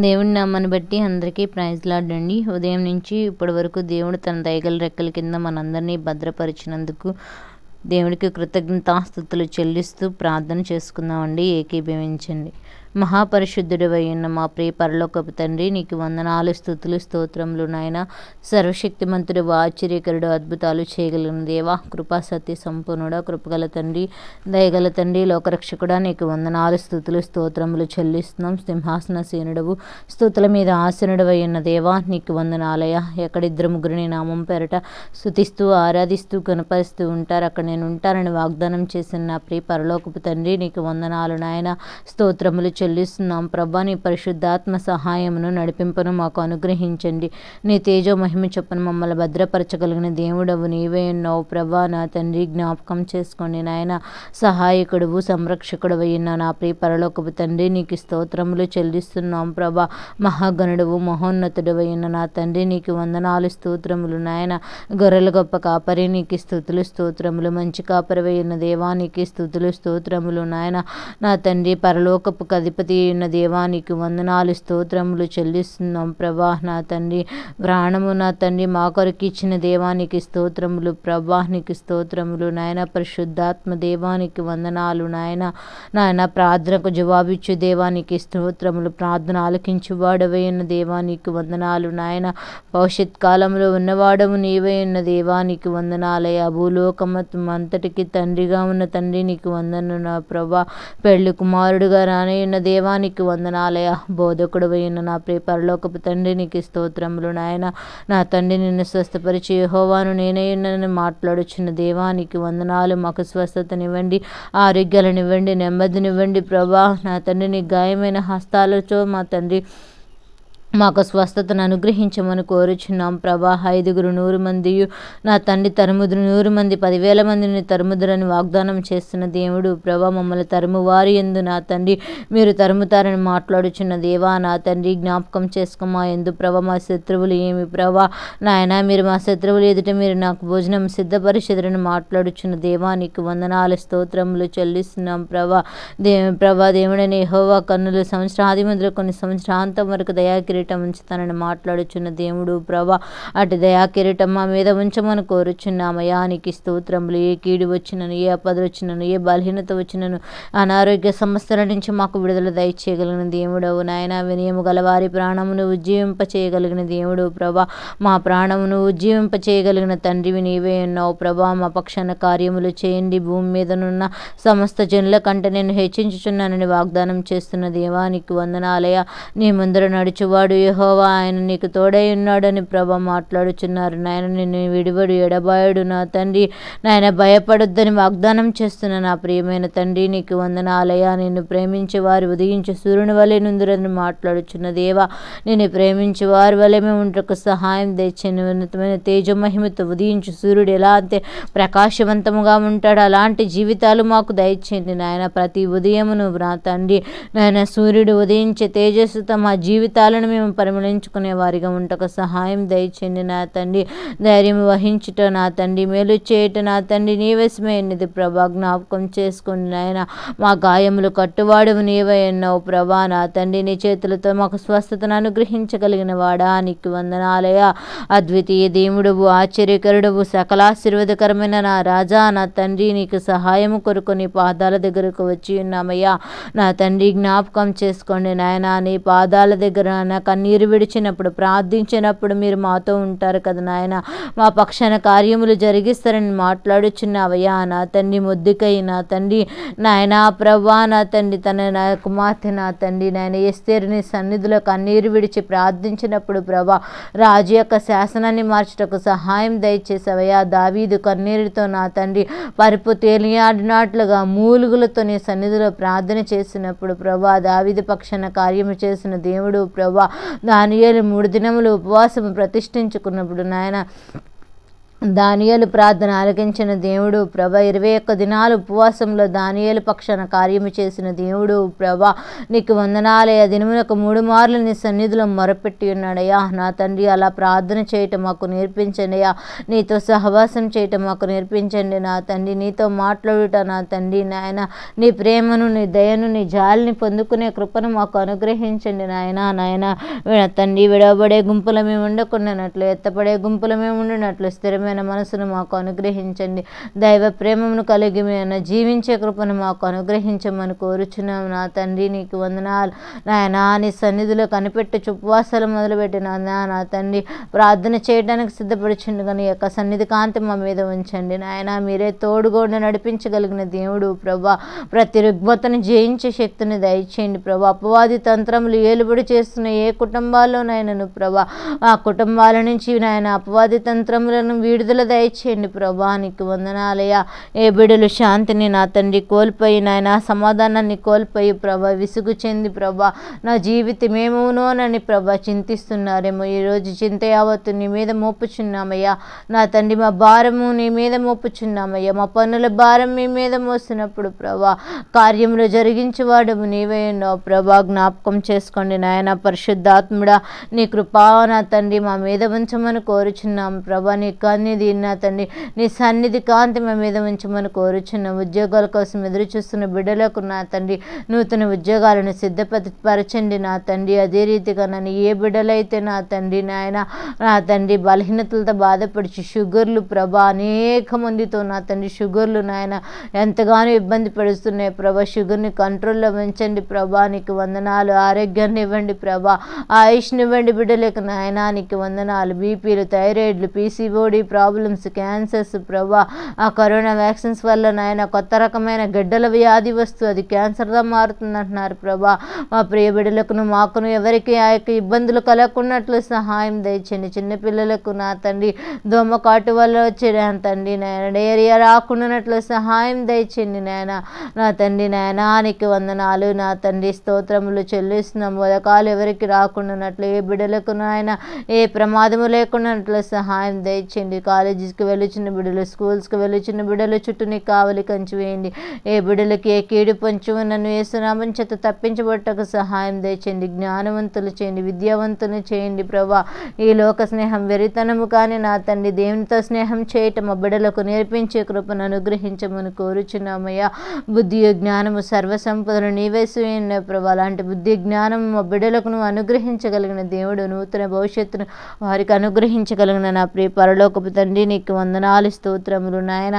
దేవుని నామాన్ని బట్టి అందరికీ ప్రైజ్ లార్డ్ అండి. ఉదయం నుంచి ఇప్పటి వరకు దేవుడు తన దయగల రెక్కల కింద మనందరినీ భద్రపరిచినందుకు దేవుడికి కృతజ్ఞతాస్తుతులు చెల్లిస్తూ ప్రార్థన చేసుకుందామండి. ఏకీభవించండి. మహాపరిశుద్ధుడివై ఉన్న మా ప్రియ పరలోకపు తండ్రి, నీకు వందనాలు, స్తుతులు, స్తోత్రములు నాయన. సర్వశక్తిమంతుడు, ఆశ్చర్యకరుడు, అద్భుతాలు చేయగలిగిన దేవా, కృపా సత్య సంపూర్ణుడా, కృపగల తండ్రి, దయగల తండ్రి, లోకరక్షకుడా, నీకు వందనాలు, స్తుతులు, స్తోత్రములు చెల్లిస్తున్నాం. సింహాసనసేనుడవు, స్తుతుల మీద ఆసనుడవై ఉన్న దేవా, నీకు వందనాలయ. ఎక్కడిద్దరు ముగ్గురిని నామం పేరట స్తుతిస్తూ ఆరాధిస్తూ కనపరుస్తూ ఉంటారు, అక్కడ నేను ఉంటానని వాగ్దానం చేసిన నా ప్రియ పరలోకపు తండ్రి, నీకు వందనాలు నాయన. స్తోత్రములు చెల్లిస్తున్నాం ప్రభా. నీ పరిశుద్ధాత్మ సహాయమును నడిపింపును మాకు అనుగ్రహించండి. నీ తేజో మహిమ చొప్పున మమ్మల్ని భద్రపరచగలిగిన దేవుడవు నీవే ఉన్నావు ప్రభా. నా తండ్రి, జ్ఞాపకం చేసుకోండి నాయన. సహాయకుడువు, సంరక్షకుడు అయిన నా ప్రియ పరలోకపు తండ్రి, నీకు స్తోత్రములు చెల్లిస్తున్నాం ప్రభా. మహాగణుడువు, మహోన్నతుడు అయిన నా తండ్రి, నీకు వందనాలు, స్తోత్రములు నాయన. గొర్రెల గొప్ప కాపరి, నీకు స్తుతులు, స్తోత్రములు. మంచి కాపరి అయిన దేవానికి స్తుతులు, స్తోత్రములు నాయన. నా తండ్రి, పరలోకపు అధిపతి ఉన్న దేవానికి వందనాలు, స్తోత్రములు చెల్లిస్తున్నాం ప్రభా. నా తండ్రి, ప్రాణము నా తండ్రి మా కొరకు ఇచ్చిన దేవానికి స్తోత్రములు ప్రభా. నీకు స్తోత్రములు నాయన. పరిశుద్ధాత్మ దేవానికి వందనాలు నాయన. నాయన, ప్రార్థనకు జవాబిచ్చు దేవానికి స్తోత్రములు. ప్రార్థన ఆలకించువాడవై ఉన్న దేవానికి వందనాలు నాయన. భవిష్యత్ కాలంలో ఉన్నవాడవు నీవే ఉన్న దేవానికి వందనాలయ. భూలోకమతం అంతటికి తండ్రిగా ఉన్న తండ్రి, నీకు వందన ప్రభా. పెళ్లి కుమారుడుగా రానయ్యున్న దేవానికి వందనాలయ. బోధకుడు అయిన నా ప్రియ పరలోకపు తండ్రి, నీకు స్తోత్రములు నాయన. నా తండ్రి, నిన్ను స్వస్థపరిచి యెహోవాను నేనయ్యున్నని మాట్లాడుచున్న దేవానికి వందనాలు. మాకు స్వస్థతనివ్వండి, ఆరోగ్యాలనివ్వండి, నెమ్మదినివ్వండి ప్రభా. నా తండ్రి, నీ గాయమైన హస్తాలతో మా తండ్రి మాకు స్వస్థతను అనుగ్రహించమని కోరుచున్నాం ప్రభా. 5 100 మంది నా తండ్రి తరుముదురు, 100 మంది 10,000 మందిని తరుముదురని వాగ్దానం చేస్తున్న దేవుడు ప్రభా. మమ్మల్ని తరుము వారి యందు నా తండ్రి మీరు తరుముతారని మాట్లాడుచున్న దేవా, నా తండ్రి జ్ఞాపకం చేసుకోమా ఎందు ప్రభా. మా శత్రువులు ఏమి ప్రభా నాయన, మీరు మా శత్రువులు ఎదుట మీరు నాకు భోజనం సిద్ధపరిచెదరని మాట్లాడుచున్న దేవానికి వందనాలు, స్తోత్రములు చెల్లిస్తున్నాం ప్రభా. దేవుడని యెహోవా కన్నులు సంవత్సరాది మొదలుకొని సంవత్సరాంతం వరకు దయాకిరీటం ఉంచుతానని మాట్లాడుచున్న దేవుడు ప్రభా. అటు దయాకిరీటం మా మీద ఉంచమని కోరుచున్నామయ్యా. నీకు స్తోత్రములు. ఏ కీడు వచ్చినను, ఏ ఆపద వచ్చినను, ఏ బలహీనత వచ్చినను, అనారోగ్య సమస్యల నుంచి మాకు విడుదల దయచేయగలిగిన దేవుడవు నాయన. వినయము గలవారి ప్రాణమును ఉజ్జీవింప చేయగలిగిన దేవుడు ప్రభా. మా ప్రాణమును ఉజ్జీవింప చేయగలిగిన తండ్రివి నీవే ఉన్నావు ప్రభా. మా పక్షాన కార్యములు చేయండి. భూమి మీదనున్న సమస్త జనుల కంటే నేను హెచ్చించుచున్నానని వాగ్దానం చేస్తున్న దేవానికి వందనాలయ. నీ ముందర నడుచువాడు యెహోవా, ఆయన నీకు తోడై ఉన్నాడని ప్రభా మాట్లాడుచున్నారు నాయన. నిన్ను విడివడు ఎడబాయుడు నా తండ్రి. నాయన, భయపడొద్దని వాగ్దానం చేస్తున్న నా ప్రియమైన తండ్రి, నీకు వందనాలయ. నిన్ను ప్రేమించే వారు ఉదయించే సూర్యుని వలె నుందురని మాట్లాడుచున్న దేవా, నిన్ను ప్రేమించే వారి వలె మేము ఉండకు సహాయం తెచ్చిన ఉన్నతమైన తేజమహిమతో ఉదయించు సూర్యుడు ఎలా అంతే ప్రకాశవంతముగా ఉంటాడు, అలాంటి జీవితాలు మాకు దయచేయండి నాయన. ప్రతి ఉదయమును నా తండ్రి నాయన, సూర్యుడు ఉదయించే తేజస్సుతో మా జీవితాలను మేము పరిమళించుకునే వారిగా ఉంటకు సహాయం దయచేయండి నా తండ్రి. ధైర్యం వహించుట నా తండ్రి, మేలు చేయుట నా తండ్రి నీ వశమైనది ప్రభా. జ్ఞాపకం చేసుకోండి నాయన. మా గాయములు కట్టువాడు నీవై ఉన్నావు ప్రభా. నా తండ్రి, నీ చేతులతో మాకు స్వస్థతను అనుగ్రహించగలిగిన వాడా, నీకు వందనాలయ. అద్వితీయ దేవుడవు, ఆశ్చర్యకరుడవు, సకలాశీర్వాదకరమైన నా రాజా, నా తండ్రి, నీకు సహాయము కొరకు నీ పాదాల దగ్గరకు వచ్చి ఉన్నామయ్యా. నా తండ్రి, జ్ఞాపకం చేసుకోండి నాయన. నీ పాదాల దగ్గర నా కన్నీరు విడిచినప్పుడు, ప్రార్థించినప్పుడు మీరు మాతో ఉంటారు కదా నాయన. మా పక్షాన కార్యములు జరిగిస్తారని మాట్లాడుచున్నావయ్యా. నా తండ్రి, మొద్దుకై నా తండ్రి నాయన ప్రభా, నా తండ్రి తన కుమార్తె నా తండ్రి నాయన ఎస్తేరుని సన్నిధిలో కన్నీరు విడిచి ప్రార్థించినప్పుడు ప్రభా, రాజు యొక్క శాసనాన్ని మార్చుటకు సహాయం దయచేసావయ్యా. దావీదు కన్నీరుతో నా తండ్రి పరుపు తేలియాడినట్లుగా మూలుగులతో నీ సన్నిధిలో ప్రార్థన చేసినప్పుడు ప్రభా, దావీదు పక్షాన కార్యము చేసిన దేవుడు ప్రభా. దానియేలు 3 దినములు ఉపవాసము ప్రతిష్ఠించుకున్నప్పుడు నాయన దానియేలు ప్రార్థన ఆలకించిన దేవుడు ప్రభా, 21 దినాలు ఉపవాసంలో దానియేలు పక్షాన కార్యము చేసిన దేవుడు ప్రభా, నీకు వందనాలయ్యా. దినమునకు 3 మార్లు నీ సన్నిధిలో మొరపెట్టి ఉన్నాడయ్యా నా తండ్రి. అలా ప్రార్థన చేయటం మాకు నేర్పించండి అయ్యా. నీతో సహవాసం చేయటం మాకు నేర్పించండి నా తండ్రి. నీతో మాట్లాడుట నా తండ్రి నాయన. నీ ప్రేమను, నీ దయను, నీ జాలిని పొందుకునే కృపను మాకు అనుగ్రహించండి నాయన తండ్రి. విడవబడే గుంపుల మేము ఉండకుండానట్లు, ఎత్తపడే గుంపుల మేము ఉండినట్లు స్థిరమైన మనసును మాకు అనుగ్రహించండి. దైవ ప్రేమను కలిగి మేము జీవించే కృపను మాకు అనుగ్రహించమని కోరుచున్నాము నా తండ్రి. నీకు వందనాలు నాయనా. నీ సన్నిధిలో కనిపెట్టి ఉపవాసాలు మొదలుపెట్టిన నా తండ్రి ప్రార్థన చేయడానికి సిద్ధపడిచిండు కానీ యొక్క సన్నిధి కాంతి మా మీద ఉంచండి నాయన. మీరే తోడుగోడు నడిపించగలిగిన దేవుడు ప్రభా. ప్రతి రుగ్మతను జయించే శక్తిని దయచేయండి ప్రభా. అపవాది తంత్రములు ఏలుబడి చేస్తున్న ఏ కుటుంబాల్లోనైనాను ప్రభా, ఆ కుటుంబాల నుంచి నాయన అపవాది తంత్రములను విడుదల దయచేయండి ప్రభా. నీకు వందనాలయ్యా. ఏ బిడ్డలు శాంతిని నా తండ్రి కోల్పోయి నాయన, సమాధానాన్ని కోల్పోయి ప్రభా విసుగు చెంది ప్రభా నా జీవితమేమోనోనని ప్రభా చింతిస్తున్నారేమో. ఈరోజు చింత యావత్తు నీ మీద మోపుచున్నామయ్యా నా తండ్రి. మా భారము నీ మీద మోపుచున్నామయ్యా. మా పన్నుల భారం మీ మీద మోసినప్పుడు ప్రభా కార్యములు జరిగించేవాడు నీవే ఉన్నావు ప్రభా. జ్ఞాపకం చేసుకోండి నాయన. పరిశుద్ధాత్ముడా నీ కృపా నా తండ్రి మా మీద ఉంచమని కోరుచున్నాం ప్రభా. నీ కన్నిది నా తండ్రి, నీ సన్నిధి కాంతి మా మీద ఉంచమని కోరుచున్నాం. ఉద్యోగాల కోసం ఎదురు చూస్తున్న బిడ్డలకు నా తండ్రి నూతన ఉద్యోగాలను సిద్ధపరచండి నా తండ్రి. అదే రీతిగా నన్ను ఏ బిడ్డలైతే నా తండ్రి నాయన నా తండ్రి బలహీనతలతో బాధపడిచి షుగర్లు ప్రభా, అనేక మందితో నా తండ్రి షుగర్లు నాయన ఎంతగానో ఇబ్బంది పడుస్తున్నాయి ప్రభా. షుగర్ని కంట్రోల్లో ఉంచండి ప్రభా. నీకు వందనాలు. ఆరోగ్యాన్ని ఇవ్వండి ప్రభా. ఆయుష్ని ఇవ్వండి బిడ్డలకు నాయన. నీకు వందనాలు. బీపీలు, థైరాయిడ్లు, పీసీఓడి ప్రాబ్లమ్స్, క్యాన్సర్స్ ప్రభా, ఆ కరోనా వ్యాక్సిన్స్ వల్ల నాయన కొత్త రకమైన గడ్డల వ్యాధి వస్తూ అది క్యాన్సర్గా మారుతుంది అంటున్నారు ప్రభా. మా ప్రియ బిడ్డలకును మాకును ఎవరికి ఆ యొక్క ఇబ్బందులు కలగకున్నట్లు సహాయం దయచండి. చిన్నపిల్లలకు నా తండ్రి దోమకాటు వల్ల వచ్చే తండ్రి నాయన డయేరియా రాకుండానట్లు సహాయం దయచండి నాయన నా తండ్రి నాయన. నీకు వందనాలు నా తండ్రి. స్తోత్రములు చెల్లిస్తున్నాం. ఉదకాలు ఎవరికి రాకుండానట్లు, ఏ బిడ్డలకు నాయన ఏ ప్రమాదము లేకుండానట్లు సహాయం దయచేయండి. కాలేజీస్కి వెళ్ళుచున్న బిడ్డలు, స్కూల్స్కి వెళ్ళుచున్న బిడ్డలు చుట్టూ నీ కావలి కంచి వేయండి. ఏ బిడ్డలకి ఏ కీడు పంచు నన్ను యేసునామం చేత తప్పించబట్టకు సహాయం దయచేయండి. జ్ఞానవంతులు చేయండి, విద్యావంతులు చేయండి ప్రభా. ఈ లోక స్నేహం వెరితనము కానీ నా తండ్రి దేవునితో స్నేహం చేయటం మా బిడ్డలకు నేర్పించే కృపను అనుగ్రహించమని కోరుచున్నామయ్యా. బుద్ధి జ్ఞానము సర్వసంపదలు నీవేసిన ప్రభా. అలాంటి బుద్ధి జ్ఞానం మా బిడ్డలకు నువ్వు అనుగ్రహించగలిగిన దేవుడు, నూతన భవిష్యత్తును వారికి అనుగ్రహించగలిగిన నా ప్రియ పరలోకపు తండ్రి నీకు వందనాలు, స్తోత్రములు నాయన.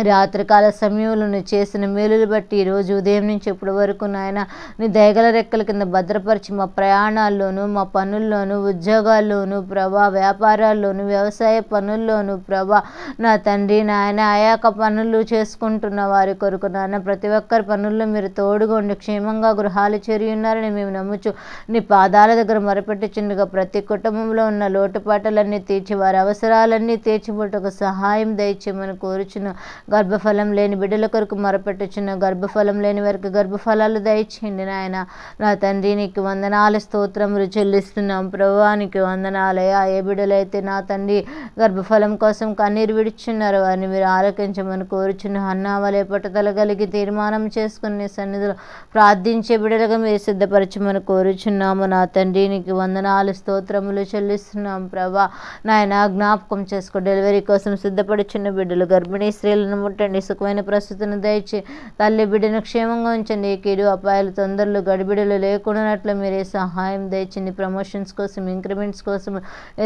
రాత్రికాల సమయంలో నువ్వు చేసిన మేలులు బట్టి ఈరోజు ఉదయం నుంచి ఇప్పటి వరకు నాయన నీ దయగల రెక్కల కింద భద్రపరిచి మా ప్రయాణాల్లోనూ, మా పనుల్లోనూ, ఉద్యోగాల్లోనూ ప్రభా, వ్యాపారాల్లోనూ, వ్యవసాయ పనుల్లోనూ ప్రభా నా తండ్రి నాయన ఆయాక పనులు చేసుకుంటున్న వారి కొరకు నాయన ప్రతి ఒక్కరి పనుల్లో మీరు తోడుగా ఉండి క్షేమంగా గృహాలు చేరి ఉన్నారని మేము నమ్ముచు నీ పాదాల దగ్గర మొరపెట్టుచుండగా ప్రతి కుటుంబంలో ఉన్న లోటుపాటలన్నీ తీర్చి వారి అవసరాలన్నీ తీర్చిబట్టుకు సహాయం దయచేయమని కోరుచున్నాం. గర్భఫలం లేని బిడ్డల కొరకు మొరపెట్టుచున్న గర్భఫలం లేని వారికి గర్భఫలాలు దయచేయండి నాయన నా తండ్రి. నీకు వందనాలు, స్తోత్రములు చెల్లిస్తున్నాం ప్రభువా. నీకు వందనాలయ్యా. ఏ బిడ్డలైతే నా తండ్రి గర్భఫలం కోసం కన్నీరు విడుచున్నారు వారిని మీరు ఆలకించమని కోరుచున్న అన్నావలే పట్టుదల కలిగి తీర్మానం చేసుకుని సన్నిధిలో ప్రార్థించే బిడ్డలుగా మీరు సిద్ధపరచమని కోరుచున్నాము నా తండ్రి. నీకు వందనాలు, స్తోత్రములు చెల్లిస్తున్నాం ప్రభా. నాయన జ్ఞాపకం చేసుకో. డెలివరీ కోసం సిద్ధపడుచున్న బిడ్డలు, గర్భిణీ స్త్రీలను ముట్టండి. సుఖమైన ప్రస్తుతిని దయచి తల్లి బిడ్డను క్షేమంగా ఉంచండి. కీడు అపాయాలు తొందరలు గడిబిడలు లేకుండానట్లు మీరే సహాయం దయచండి. ప్రమోషన్స్ కోసం, ఇంక్రిమెంట్స్ కోసం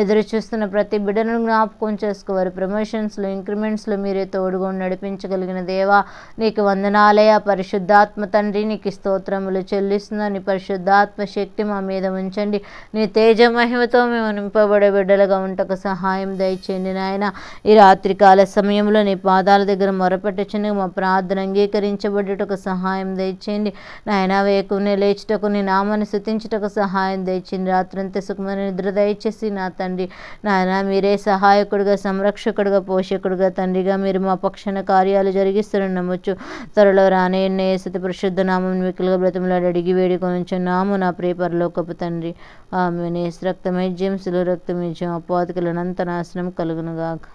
ఎదురు చూస్తున్న ప్రతి బిడ్డను జ్ఞాపకం చేసుకోవారు. ప్రమోషన్స్లో, ఇంక్రిమెంట్స్లో మీరే తోడుగా నడిపించగలిగిన దేవా నీకు వందనాలయ. పరిశుద్ధాత్మ తండ్రి నీకు స్తోత్రములు చెల్లిస్తున్నా. నీ పరిశుద్ధాత్మ శక్తి మా మీద ఉంచండి. నీ తేజ మహిమతో మేము నింపబడే బిడ్డలుగా ఉంటకు సహాయం దయచేయండి నాయన. ఈ రాత్రికాల సమయంలో నీ పాదాల దగ్గర దగ్గర మొరపెట్టుచుని మా ప్రార్థన అంగీకరించబడుటకు సహాయం దయచేయండి నాయన. వేకునే లేచుటకు నీ నామాన్ని స్తుతించుటకు సహాయం దయచేయండి. రాత్రంతా సుఖమైన నిద్ర దయచేసి నా తండ్రి నాయన మీరే సహాయకుడిగా, సంరక్షకుడిగా, పోషకుడిగా, తండ్రిగా మీరు మా పక్షాన కార్యాలు జరిగిస్తున్న నమ్మొచ్చు. త్వరలో రానే సతి పరిశుద్ధ నామం మిక్కులుగా బ్రతిమలాడి అడిగి వేడుకొనుచున్నాము నా ప్రియ పరలోకపు తండ్రి. ఆమెన్. యేసు రక్తమేజ్యం, శిలువ రక్తమేజ్యం, అపవాదికులనంత నాశనం కలుగునుగాక.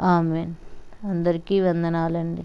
ఆమెన్. అందరికీ వందనాలండి.